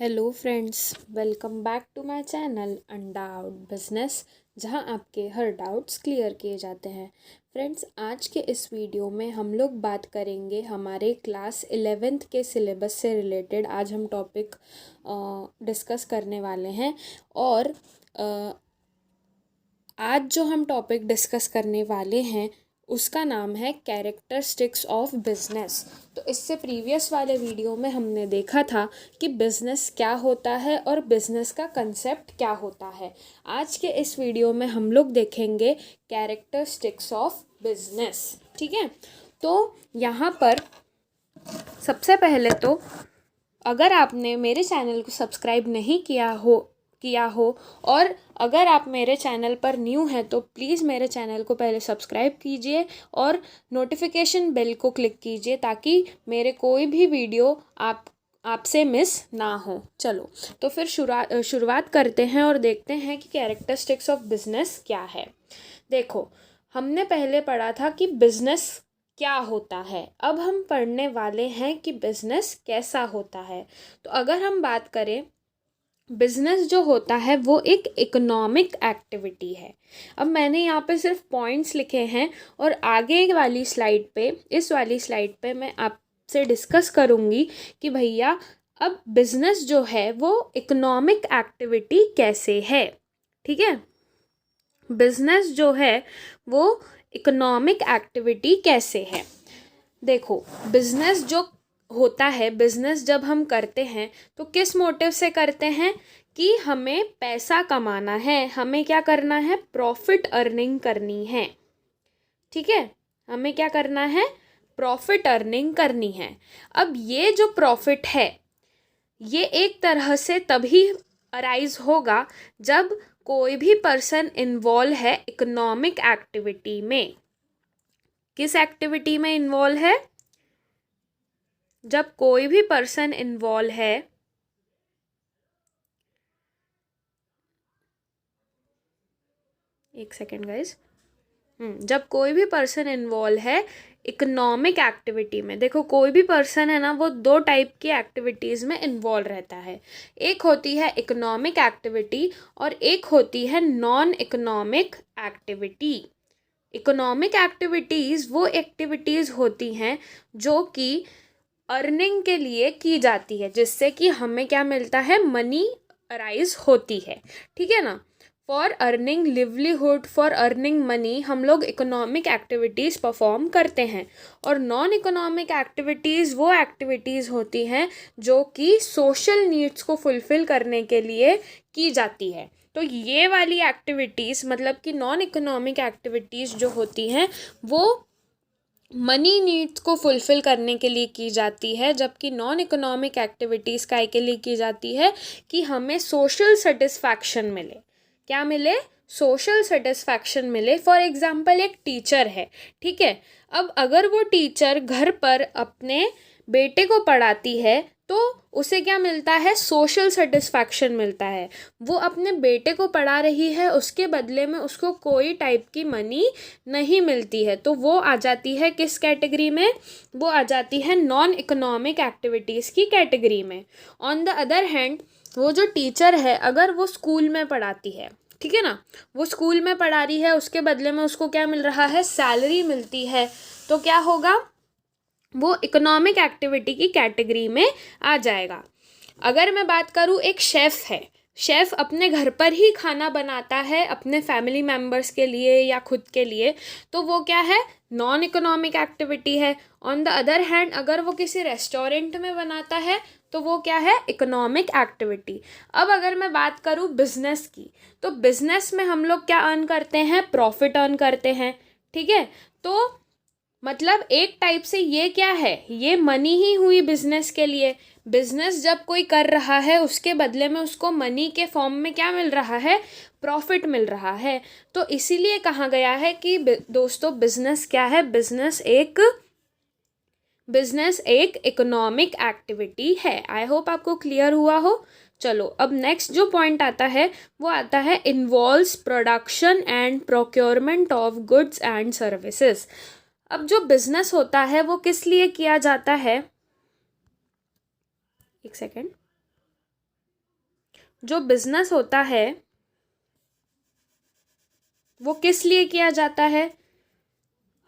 Hello friends, welcome back to my channel undoubt business, जहां आपके हर doubts clear किए जाते हैं। फ्रेंड्स, आज के इस वीडियो में हम लोग बात करेंगे हमारे क्लास 11th के सिलेबस से रिलेटेड। आज हम टॉपिक डिस्कस करने वाले हैं और आज जो हम टॉपिक डिस्कस करने वाले हैं उसका नाम है कैरेक्टरिस्टिक्स ऑफ बिजनेस। तो इससे प्रीवियस वाले वीडियो में हमने देखा था कि बिजनेस क्या होता है और बिजनेस का कंसेप्ट क्या होता है। आज के इस वीडियो में हम लोग देखेंगे कैरेक्टरिस्टिक्स ऑफ बिजनेस। ठीक है, तो यहाँ पर सबसे पहले तो अगर आपने मेरे चैनल को सब्सक्राइब नहीं किया हो और अगर आप मेरे चैनल पर न्यू हैं तो प्लीज़ मेरे चैनल को पहले सब्सक्राइब कीजिए और नोटिफिकेशन बेल को क्लिक कीजिए ताकि मेरे कोई भी वीडियो आपसे मिस ना हो। चलो तो फिर शुरुआत करते हैं और देखते हैं कि कैरेक्टरिस्टिक्स ऑफ बिजनेस क्या है। देखो, हमने पहले पढ़ा था कि बिजनेस क्या होता है, अब हम पढ़ने वाले हैं कि बिजनेस कैसा होता है। तो अगर हम बात करें, बिजनेस जो होता है वो एक इकोनॉमिक एक्टिविटी है। अब मैंने यहाँ पे सिर्फ पॉइंट्स लिखे हैं और आगे वाली स्लाइड पे, इस वाली स्लाइड पे मैं आपसे डिस्कस करूँगी कि भैया अब बिजनेस जो है वो इकोनॉमिक एक्टिविटी कैसे है। ठीक है, बिजनेस जो है वो इकोनॉमिक एक्टिविटी कैसे है। देखो, बिजनेस जो होता है, बिजनेस जब हम करते हैं तो किस मोटिव से करते हैं कि हमें पैसा कमाना है, हमें क्या करना है, प्रॉफिट अर्निंग करनी है। ठीक है, हमें क्या करना है, प्रॉफिट अर्निंग करनी है। अब ये जो प्रॉफिट है ये एक तरह से तभी अराइज होगा जब कोई भी पर्सन इन्वॉल्व है इकोनॉमिक एक्टिविटी में। किस एक्टिविटी में इन्वॉल्व है? जब कोई भी पर्सन इन्वॉल्व है एक सेकेंड गाइज, जब कोई भी पर्सन इन्वॉल्व है इकोनॉमिक एक्टिविटी में। देखो, कोई भी पर्सन है ना, वो दो टाइप की एक्टिविटीज़ में इन्वॉल्व रहता है। एक होती है इकोनॉमिक एक्टिविटी और एक होती है non economic activity. Economic activities वो एक्टिविटीज़ होती हैं जो कि अर्निंग के लिए की जाती है, जिससे कि हमें क्या मिलता है, मनी अराइज होती है। ठीक है ना, for earning livelihood, for earning money हम लोग इकोनॉमिक एक्टिविटीज़ परफॉर्म करते हैं। और नॉन इकोनॉमिक एक्टिविटीज़ वो एक्टिविटीज़ होती हैं जो कि सोशल नीड्स को फुलफ़िल करने के लिए की जाती है। तो ये वाली एक्टिविटीज़ मतलब कि नॉन इकोनॉमिक एक्टिविटीज़ जो होती हैं वो मनी नीड्स को फुलफ़िल करने के लिए की जाती है, जबकि नॉन इकोनॉमिक एक्टिविटीज़ काय के लिए की जाती है कि हमें सोशल सेटिस्फैक्शन मिले। क्या मिले? सोशल सेटिस्फैक्शन मिले। फॉर एग्जाम्पल, एक टीचर है, ठीक है, अब अगर वो टीचर घर पर अपने बेटे को पढ़ाती है तो उसे क्या मिलता है, सोशल सेटिस्फैक्शन मिलता है। वो अपने बेटे को पढ़ा रही है, उसके बदले में उसको कोई टाइप की मनी नहीं मिलती है, तो वो आ जाती है किस कैटेगरी में, वो आ जाती है नॉन इकोनॉमिक एक्टिविटीज़ की कैटेगरी में। ऑन द अदर हैंड, वो जो टीचर है अगर वो स्कूल में पढ़ाती है, ठीक है ना, वो स्कूल में पढ़ा रही है, उसके बदले में उसको क्या मिल रहा है, सैलरी मिलती है, तो क्या होगा, वो इकोनॉमिक एक्टिविटी की कैटेगरी में आ जाएगा। अगर मैं बात करूँ, एक शेफ़ है, शेफ़ अपने घर पर ही खाना बनाता है अपने फैमिली मेम्बर्स के लिए या खुद के लिए, तो वो क्या है, नॉन इकोनॉमिक एक्टिविटी है। ऑन द अदर हैंड, अगर वो किसी रेस्टोरेंट में बनाता है तो वो क्या है, इकोनॉमिक एक्टिविटी। अब अगर मैं बात करूँ बिजनेस की, तो बिजनेस में हम लोग क्या अर्न करते हैं, प्रॉफिट अर्न करते हैं। ठीक है, तो मतलब एक टाइप से ये क्या है, ये मनी ही हुई बिजनेस के लिए। बिजनेस जब कोई कर रहा है उसके बदले में उसको मनी के फॉर्म में क्या मिल रहा है, प्रॉफिट मिल रहा है। तो इसीलिए कहा गया है कि दोस्तों, बिजनेस क्या है, बिजनेस एक इकोनॉमिक एक्टिविटी है। आई होप आपको क्लियर हुआ हो। चलो, अब नेक्स्ट जो पॉइंट आता है वो आता है involves production and procurement of goods and services. अब जो बिजनेस होता है वो किस लिए किया जाता है, एक सेकेंड, जो बिजनेस होता है वो किस लिए किया जाता है?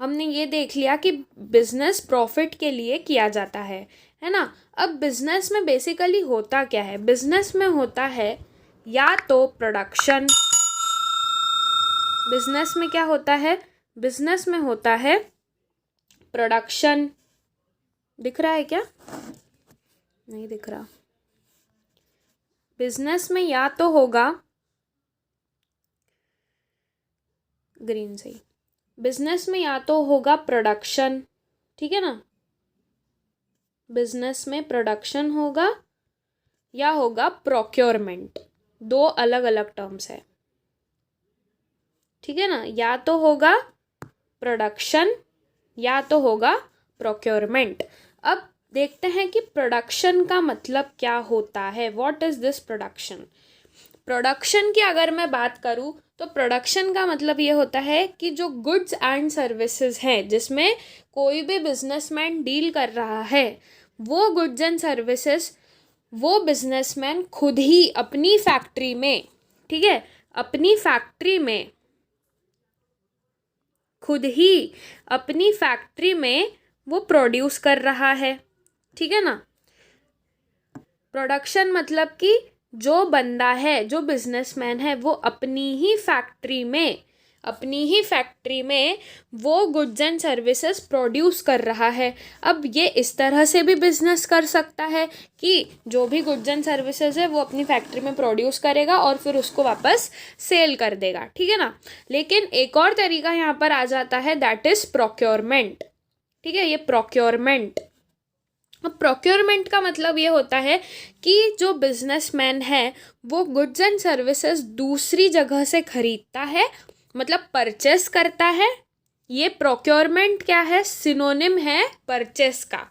हमने ये देख लिया कि बिजनेस प्रॉफिट के लिए किया जाता है ना। अब बिजनेस में बेसिकली होता क्या है? बिजनेस में होता है या तो प्रोडक्शन। बिजनेस में क्या होता है? बिजनेस में होता है प्रोडक्शन। दिख रहा है क्या? नहीं दिख रहा। बिजनेस में या तो होगा, ग्रीन से, बिजनेस में या तो होगा प्रोडक्शन, ठीक है ना, बिजनेस में प्रोडक्शन होगा या होगा प्रोक्योरमेंट। दो अलग अलग टर्म्स है, ठीक है ना। या तो होगा प्रोडक्शन या तो होगा प्रोक्योरमेंट। अब देखते हैं कि प्रोडक्शन का मतलब क्या होता है। What is this production? Production की अगर मैं बात करूँ तो प्रोडक्शन का मतलब ये होता है कि जो गुड्स एंड सर्विसेज हैं जिसमें कोई भी बिजनेसमैन डील कर रहा है, वो गुड्स एंड सर्विसेज वो बिजनेसमैन खुद ही अपनी फैक्ट्री में, ठीक है, अपनी फैक्ट्री में, खुद ही अपनी फैक्ट्री में वो प्रोड्यूस कर रहा है, ठीक है ना। प्रोडक्शन मतलब कि जो बंदा है, जो बिजनेसमैन है, वो अपनी ही फैक्ट्री में वो गुड्स एंड सर्विसेज प्रोड्यूस कर रहा है। अब ये इस तरह से भी बिजनेस कर सकता है कि जो भी गुड्स एंड सर्विसेज है वो अपनी फैक्ट्री में प्रोड्यूस करेगा और फिर उसको वापस सेल कर देगा, ठीक है ना। लेकिन एक और तरीका यहाँ पर आ जाता है, दैट इज प्रोक्योरमेंट, ठीक है। ये प्रोक्योरमेंट, अब प्रोक्योरमेंट का मतलब ये होता है कि जो बिजनेसमैन है वो गुड्स एंड सर्विसेज दूसरी जगह से खरीदता है, मतलब परचेस करता है। ये प्रोक्योरमेंट क्या है? सिनोनिम है परचेस का।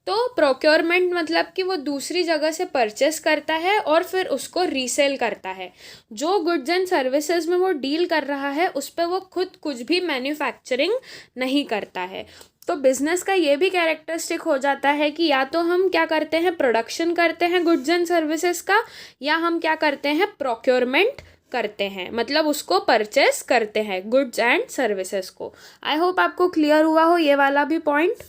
तो प्रोक्योरमेंट मतलब कि वो दूसरी जगह से परचेस करता है और फिर उसको रीसेल करता है। जो गुड्स एंड सर्विसेज में वो डील कर रहा है उस पर वो खुद कुछ भी मैन्युफैक्चरिंग नहीं करता है। तो बिजनेस का ये भी कैरेक्टरिस्टिक हो जाता है कि या तो हम क्या करते हैं, प्रोडक्शन करते हैं गुड्स एंड सर्विसेज का, या हम क्या करते हैं, प्रोक्योरमेंट करते हैं, मतलब उसको परचेस करते हैं गुड्स एंड सर्विसेज को। आई होप आपको क्लियर हुआ हो ये वाला भी पॉइंट।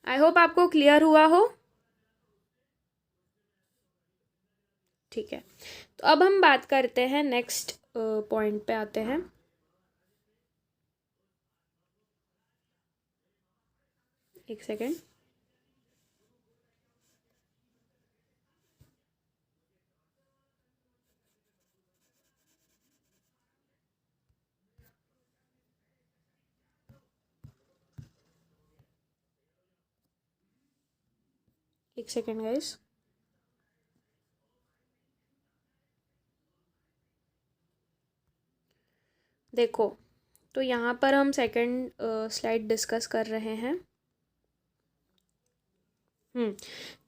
आई होप आपको क्लियर हुआ हो। ठीक है, तो अब हम बात करते हैं, नेक्स्ट पॉइंट पे आते हैं। एक सेकेंड। एक सेकेंड गाइस। देखो, तो यहाँ पर हम सेकंड स्लाइड डिस्कस कर रहे हैं।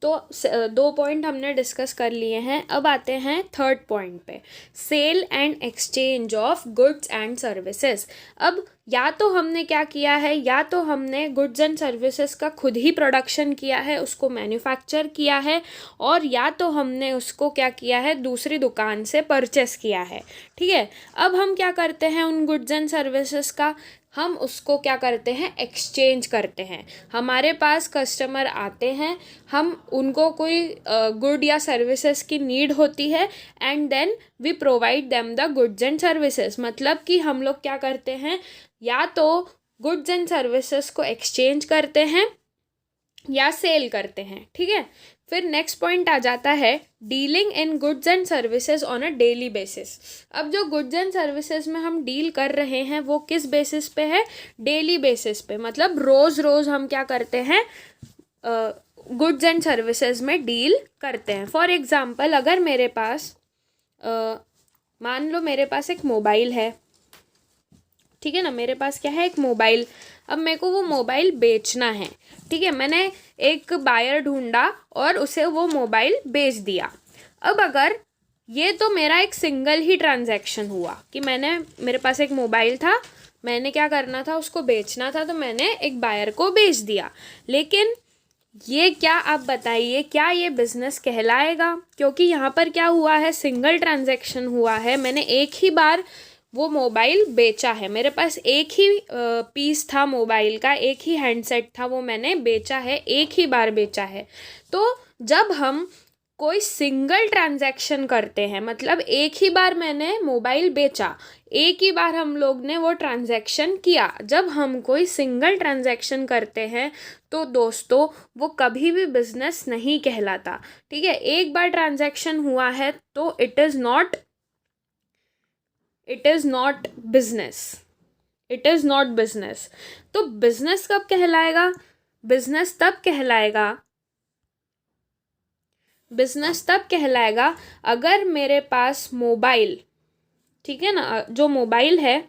तो दो पॉइंट हमने डिस्कस कर लिए हैं। अब आते हैं थर्ड पॉइंट पे, sale and exchange of goods and services. अब या तो हमने क्या किया है, या तो हमने गुड्स एंड सर्विसेज का खुद ही प्रोडक्शन किया है, उसको मैन्युफैक्चर किया है, और या तो हमने उसको क्या किया है, दूसरी दुकान से परचेस किया है, ठीक है। अब हम क्या करते हैं उन गुड्स एंड सर्विसेज का, हम उसको क्या करते हैं, एक्सचेंज करते हैं। हमारे पास कस्टमर आते हैं, हम उनको कोई गुड या सर्विसेज की नीड होती है, and then we provide them the goods and services. मतलब कि हम लोग क्या करते हैं, या तो गुड्स एंड सर्विसेज को एक्सचेंज करते हैं या सेल करते हैं, ठीक है। फिर नेक्स्ट पॉइंट आ जाता है dealing in goods and services on a daily basis. अब जो गुड्स एंड सर्विसेज में हम डील कर रहे हैं वो किस बेसिस पे है, डेली बेसिस पे, मतलब रोज़ रोज़ हम क्या करते हैं, गुड्स एंड सर्विसेज में डील करते हैं। फॉर एग्जांपल, अगर मेरे पास मान लो मेरे पास एक मोबाइल है, ठीक है ना, मेरे पास क्या है, एक मोबाइल। अब मेरे को वो मोबाइल बेचना है, ठीक है। मैंने एक बायर ढूंढा और उसे वो मोबाइल बेच दिया। अब अगर ये तो मेरा एक सिंगल ही ट्रांजैक्शन हुआ कि मेरे पास एक मोबाइल था, मैंने क्या करना था, उसको बेचना था, तो मैंने एक बायर को बेच दिया। लेकिन ये क्या आप बताइए, क्या ये बिजनेस कहलाएगा? क्योंकि यहाँ पर क्या हुआ है, सिंगल ट्रांजैक्शन हुआ है, मैंने एक ही बार वो मोबाइल बेचा है, मेरे पास एक ही पीस था मोबाइल का, एक ही हैंडसेट था, वो मैंने बेचा है, एक ही बार बेचा है। तो जब हम कोई सिंगल ट्रांजैक्शन करते हैं, मतलब एक ही बार मैंने मोबाइल बेचा, एक ही बार हम लोग ने वो ट्रांजैक्शन किया, जब हम कोई सिंगल ट्रांजैक्शन करते हैं तो दोस्तों वो कभी भी बिजनेस नहीं कहलाता। ठीक है, एक बार ट्रांजैक्शन हुआ है तो it is not business, it is not business. तो बिजनेस कब कहलाएगा? बिजनेस तब कहलाएगा, बिजनेस तब कहलाएगा अगर मेरे पास मोबाइल, ठीक है ना, जो मोबाइल है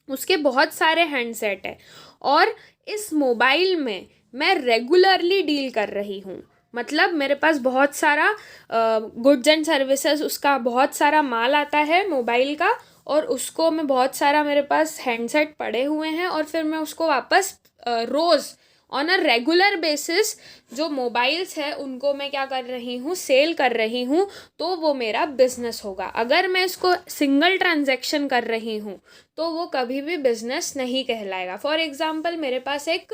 उसके बहुत सारे हैंडसेट है और इस मोबाइल में मैं रेगुलरली डील कर रही हूँ, मतलब मेरे पास बहुत सारा गुड्स एंड सर्विसेज, उसका बहुत सारा माल आता है मोबाइल का, और उसको मैं बहुत सारा, मेरे पास हैंडसेट पड़े हुए हैं और फिर मैं उसको वापस रोज़ ऑन अ रेगुलर बेसिस जो मोबाइल्स है उनको मैं क्या कर रही हूँ, सेल कर रही हूँ, तो वो मेरा बिजनेस होगा। अगर मैं इसको सिंगल ट्रांजैक्शन कर रही हूँ तो वो कभी भी बिजनेस नहीं कहलाएगा। फॉर एग्जाम्पल, मेरे पास एक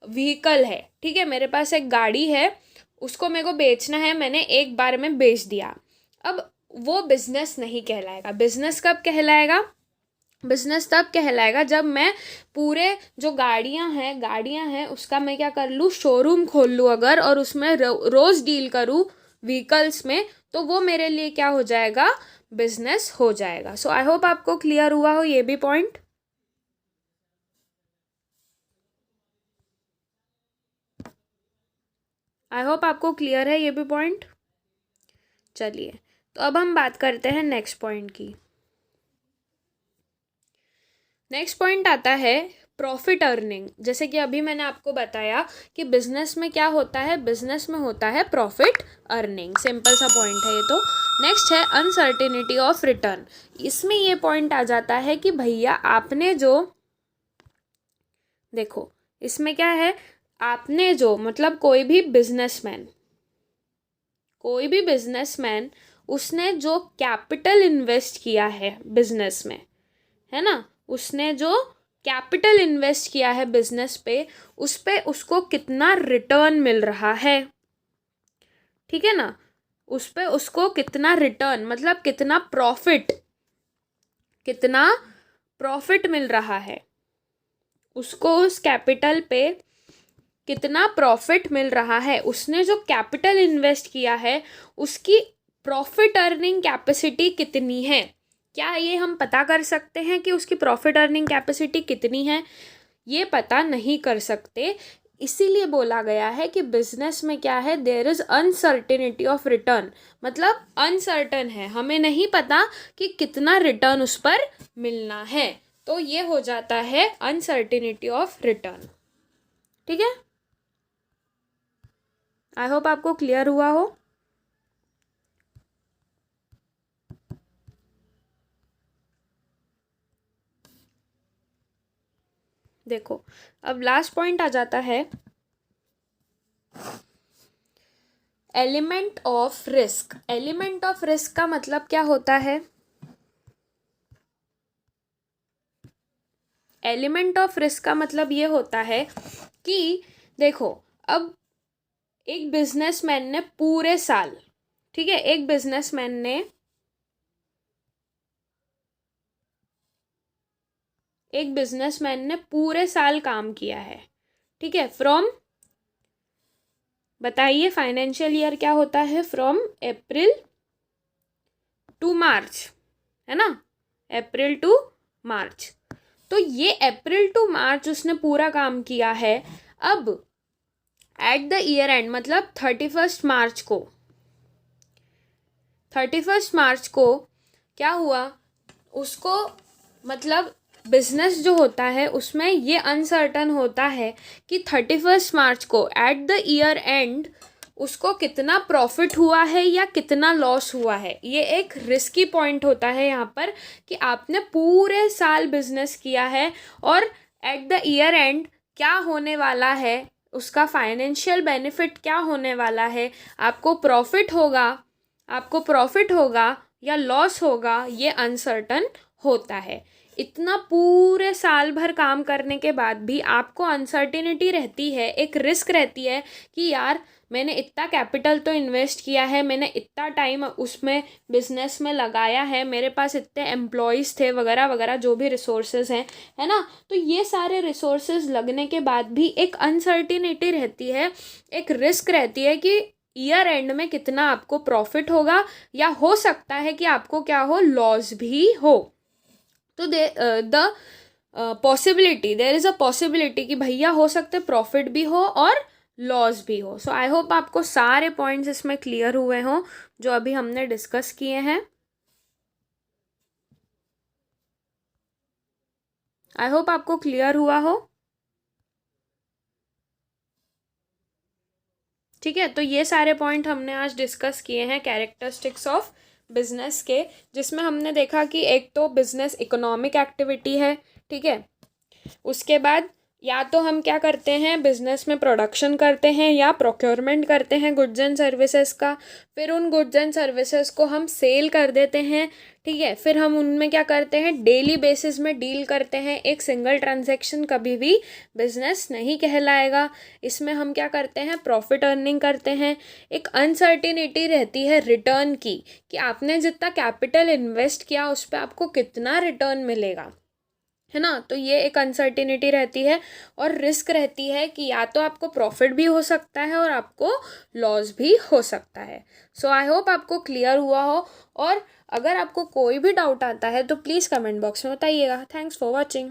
व्हीकल है, ठीक है, मेरे पास एक गाड़ी है, उसको मेरे को बेचना है, मैंने एक बार में बेच दिया, अब वो बिजनेस नहीं कहलाएगा। बिजनेस कब कहलाएगा? बिजनेस तब कहलाएगा जब मैं पूरे जो गाड़ियाँ हैं उसका मैं क्या कर लूँ, शोरूम खोल लूँ अगर, और उसमें रोज़ डील करूँ व्हीकल्स में, तो वो मेरे लिए क्या हो जाएगा, बिजनेस हो जाएगा। सो आई होप आपको क्लियर हुआ हो ये भी पॉइंट। आई होप आपको क्लियर है ये भी पॉइंट। चलिए, तो अब हम बात करते हैं नेक्स्ट पॉइंट की। नेक्स्ट पॉइंट आता है प्रॉफिट अर्निंग। जैसे कि अभी मैंने आपको बताया कि बिजनेस में क्या होता है, बिजनेस में होता है प्रॉफिट अर्निंग, सिंपल सा पॉइंट है ये तो। नेक्स्ट है अनसर्टेनिटी ऑफ रिटर्न। इसमें ये पॉइंट आ जाता है कि भैया आपने जो, देखो इसमें क्या है, आपने जो, मतलब कोई भी बिजनेसमैन उसने जो कैपिटल इन्वेस्ट किया है बिजनेस में, है ना, उसने जो कैपिटल इन्वेस्ट किया है बिजनेस पे, उस पे उसको कितना रिटर्न मिल रहा है, ठीक है ना, उस पे उसको कितना रिटर्न, मतलब कितना प्रॉफिट मिल रहा है, उसको उस कैपिटल पे कितना प्रॉफिट मिल रहा है, उसने जो कैपिटल इन्वेस्ट किया है उसकी प्रॉफिट अर्निंग कैपेसिटी कितनी है, क्या ये हम पता कर सकते हैं कि उसकी प्रॉफिट अर्निंग कैपेसिटी कितनी है? ये पता नहीं कर सकते। इसीलिए बोला गया है कि बिजनेस में क्या है, there is uncertainty of return, मतलब अनसर्टन है, हमें नहीं पता कि कितना रिटर्न उस पर मिलना है, तो ये हो जाता है अनसर्टेनिटी ऑफ रिटर्न। ठीक है, आई होप आपको क्लियर हुआ हो। देखो, अब लास्ट पॉइंट आ जाता है element of risk. Element of risk का मतलब क्या होता है? एलिमेंट ऑफ रिस्क का मतलब ये होता है कि देखो, अब एक बिजनेसमैन ने पूरे साल, ठीक है, एक बिजनेसमैन ने पूरे साल काम किया है, ठीक है, बताइए फाइनेंशियल ईयर क्या होता है, फ्रॉम अप्रैल टू मार्च, है ना, अप्रैल टू मार्च। तो ये अप्रैल टू मार्च उसने पूरा काम किया है। अब एट द ईयर एंड, मतलब 31st मार्च को क्या हुआ, उसको, मतलब बिजनेस जो होता है उसमें ये अनसर्टन होता है कि 31st मार्च को एट द ईयर एंड उसको कितना प्रॉफिट हुआ है या कितना लॉस हुआ है। ये एक रिस्की पॉइंट होता है यहाँ पर कि आपने पूरे साल बिजनेस किया है और एट द ईयर एंड क्या होने वाला है, उसका फाइनेंशियल बेनिफिट क्या होने वाला है, आपको प्रॉफिट होगा या लॉस होगा, ये अनसर्टन होता है। इतना पूरे साल भर काम करने के बाद भी आपको अनसर्टिनिटी रहती है, एक रिस्क रहती है कि यार मैंने इतना कैपिटल तो इन्वेस्ट किया है, मैंने इतना टाइम उसमें बिजनेस में लगाया है, मेरे पास इतने एम्प्लॉयज़ थे वगैरह वगैरह, जो भी रिसोर्सेज हैं, है ना। तो ये सारे रिसोर्सेज लगने के बाद भी एक अनसर्टिनिटी रहती है, एक रिस्क रहती है कि ईयर एंड में कितना आपको प्रॉफिट होगा, या हो सकता है कि आपको क्या हो, लॉस भी हो। तो the possibility, there is a possibility कि भैया हो सकते प्रॉफिट भी हो और लॉस भी हो। सो आई होप आपको सारे पॉइंट्स इसमें क्लियर हुए हों जो अभी हमने डिस्कस किए हैं। आई होप आपको क्लियर हुआ हो। ठीक है, तो ये सारे पॉइंट हमने आज डिस्कस किए हैं कैरेक्टरिस्टिक्स ऑफ बिजनेस के, जिसमें हमने देखा कि एक तो बिजनेस इकोनॉमिक एक्टिविटी है, ठीक है। उसके बाद या तो हम क्या करते हैं, बिजनेस में प्रोडक्शन करते हैं या प्रोक्योरमेंट करते हैं गुड्स एंड सर्विसेज का, फिर उन गुड्स एंड सर्विसेज को हम सेल कर देते हैं, ठीक है। फिर हम उनमें क्या करते हैं, डेली बेसिस में डील करते हैं। एक सिंगल ट्रांजैक्शन कभी भी बिजनेस नहीं कहलाएगा। इसमें हम क्या करते हैं, प्रॉफिट अर्निंग करते हैं। एक अनसर्टिनिटी रहती है रिटर्न की, कि आपने जितना कैपिटल इन्वेस्ट किया उस पर आपको कितना रिटर्न मिलेगा, है ना। तो ये एक अनसर्टिनिटी रहती है और रिस्क रहती है कि या तो आपको प्रॉफिट भी हो सकता है और आपको लॉस भी हो सकता है। सो आई होप आपको क्लियर हुआ हो, और अगर आपको कोई भी डाउट आता है तो प्लीज़ कमेंट बॉक्स में बताइएगा। Thanks for watching.